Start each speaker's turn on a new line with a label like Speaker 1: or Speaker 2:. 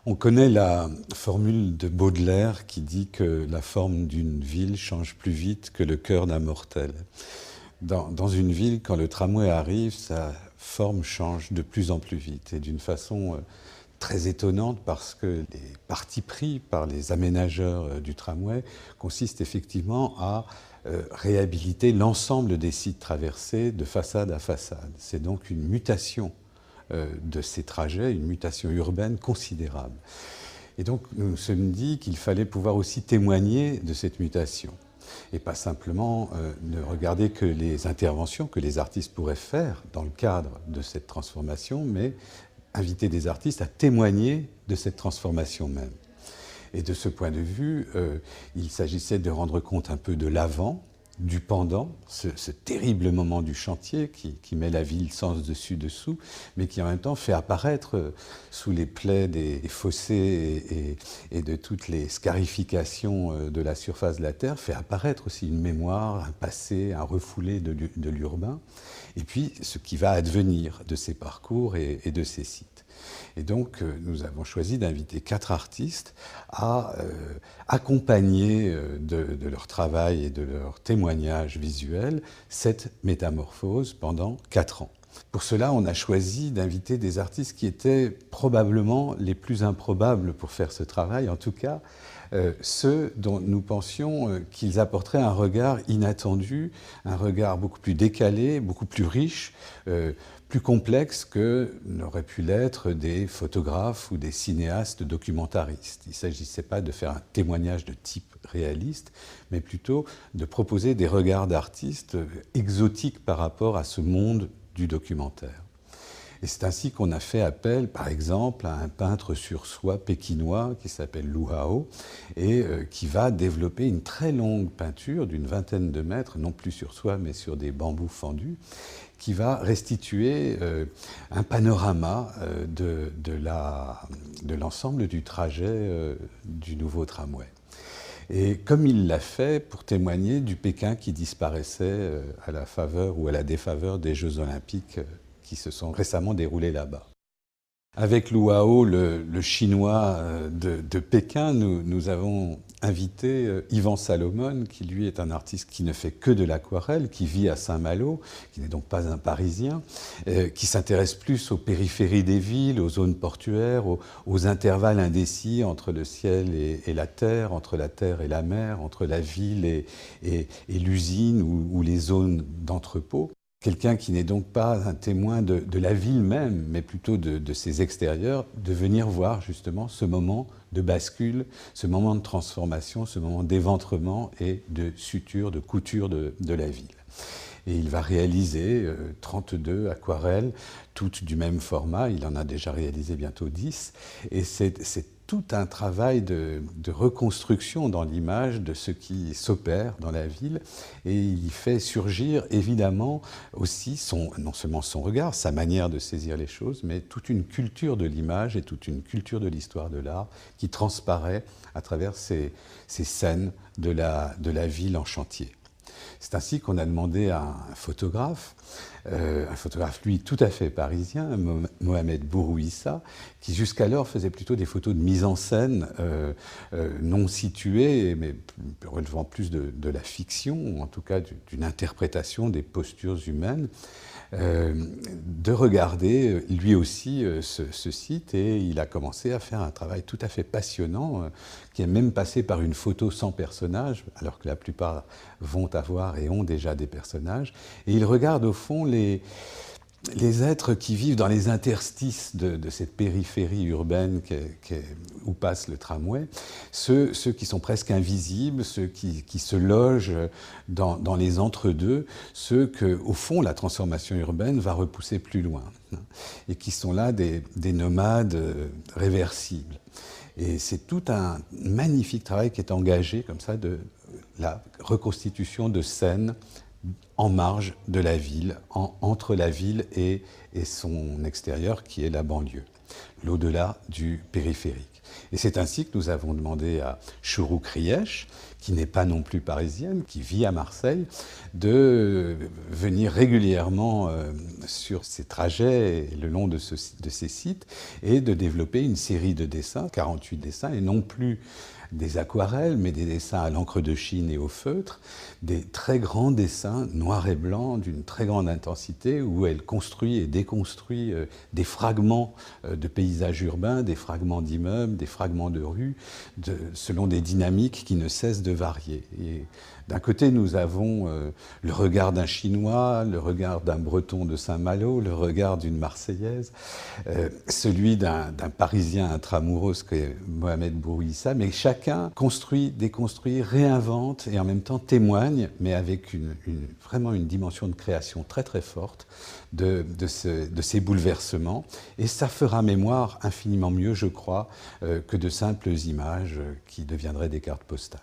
Speaker 1: On connaît la formule de Baudelaire qui dit que la forme d'une ville change plus vite que le cœur d'un mortel. Dans une ville, quand le tramway arrive, sa forme change de plus en plus vite et d'une façon très étonnante parce que les partis pris par les aménageurs du tramway consistent effectivement à réhabiliter l'ensemble des sites traversés de façade à façade. C'est donc une mutation de ces trajets, une mutation urbaine considérable. Et donc nous sommes dit qu'il fallait pouvoir aussi témoigner de cette mutation et pas simplement ne regarder que les interventions que les artistes pourraient faire dans le cadre de cette transformation, mais inviter des artistes à témoigner de cette transformation même. Et de ce point de vue, il s'agissait de rendre compte un peu de l'avant, du pendant, ce terrible moment du chantier qui met la ville sens dessus-dessous, mais qui en même temps fait apparaître sous les plaies des fossés et de toutes les scarifications de la surface de la Terre, fait apparaître aussi une mémoire, un passé, un refoulé de l'urbain, et puis ce qui va advenir de ces parcours et de ces sites. Et donc, nous avons choisi d'inviter 4 artistes à accompagner de leur travail et de leur témoignage visuel cette métamorphose pendant 4 ans. Pour cela, on a choisi d'inviter des artistes qui étaient probablement les plus improbables pour faire ce travail, en tout cas ceux dont nous pensions qu'ils apporteraient un regard inattendu, un regard beaucoup plus décalé, beaucoup plus riche, plus complexe que n'auraient pu l'être des photographes ou des cinéastes documentaristes. Il ne s'agissait pas de faire un témoignage de type réaliste, mais plutôt de proposer des regards d'artistes exotiques par rapport à ce monde du documentaire. Et c'est ainsi qu'on a fait appel, par exemple, à un peintre sur soie pékinois qui s'appelle Lu Hao et qui va développer une très longue peinture d'une 20aine de mètres, non plus sur soie mais sur des bambous fendus, qui va restituer un panorama de l'ensemble du trajet du nouveau tramway. Et comme il l'a fait pour témoigner du Pékin qui disparaissait à la faveur ou à la défaveur des Jeux Olympiques qui se sont récemment déroulés là-bas. Avec Lu Hao, le chinois de Pékin, nous avons invité Ivan Salomon, qui lui est un artiste qui ne fait que de l'aquarelle, qui vit à Saint-Malo, qui n'est donc pas un Parisien, qui s'intéresse plus aux périphéries des villes, aux zones portuaires, aux intervalles indécis entre le ciel et la terre, entre la terre et la mer, entre la ville et l'usine ou les zones d'entrepôt. Quelqu'un qui n'est donc pas un témoin de la ville même, mais plutôt de ses extérieurs, de venir voir justement ce moment de bascule, ce moment de transformation, ce moment d'éventrement et de suture, de couture de la ville. Et il va réaliser 32 aquarelles, toutes du même format. Il en a déjà réalisé bientôt 10. Et c'est tout un travail de reconstruction dans l'image de ce qui s'opère dans la ville. Et il fait surgir évidemment aussi non seulement son regard, sa manière de saisir les choses, mais toute une culture de l'image et toute une culture de l'histoire de l'art qui transparaît à travers ces scènes de la ville en chantier. C'est ainsi qu'on a demandé à un photographe lui tout à fait parisien, Mohamed Bourouissa, qui jusqu'alors faisait plutôt des photos de mise en scène non situées, mais relevant plus de la fiction, ou en tout cas d'une interprétation des postures humaines, de regarder lui aussi ce site, et il a commencé à faire un travail tout à fait passionnant qui est même passé par une photo sans personnage, alors que la plupart vont avoir et ont déjà des personnages, et il regarde au fond les êtres qui vivent dans les interstices de cette périphérie urbaine où passe le tramway, ceux qui sont presque invisibles, ceux qui se logent dans les entre-deux, ceux que, au fond, la transformation urbaine va repousser plus loin, et qui sont là des nomades réversibles. Et c'est tout un magnifique travail qui est engagé comme ça de la reconstitution de scènes en marge de la ville, entre la ville et son extérieur qui est la banlieue, l'au-delà du périphérique. Et c'est ainsi que nous avons demandé à Shuruk Riesh, qui n'est pas non plus parisienne, qui vit à Marseille, de venir régulièrement sur ces trajets le long de ces sites et de développer une série de dessins, 48 dessins, et non plus des aquarelles, mais des dessins à l'encre de Chine et au feutre, des très grands dessins noirs et blancs d'une très grande intensité où elle construit et déconstruit des fragments de paysages urbains, des fragments d'immeubles, des fragments de rues, selon des dynamiques qui ne cessent de varier. Et d'un côté, nous avons le regard d'un Chinois, le regard d'un Breton de Saint-Malo, le regard d'une Marseillaise, celui d'un Parisien intramuros qu'est Mohamed Bourouissa, mais chacun construit, déconstruit, réinvente et en même temps témoigne, mais avec vraiment une dimension de création très très forte de ces bouleversements. Et ça fera mémoire infiniment mieux, je crois, que de simples images qui deviendraient des cartes postales.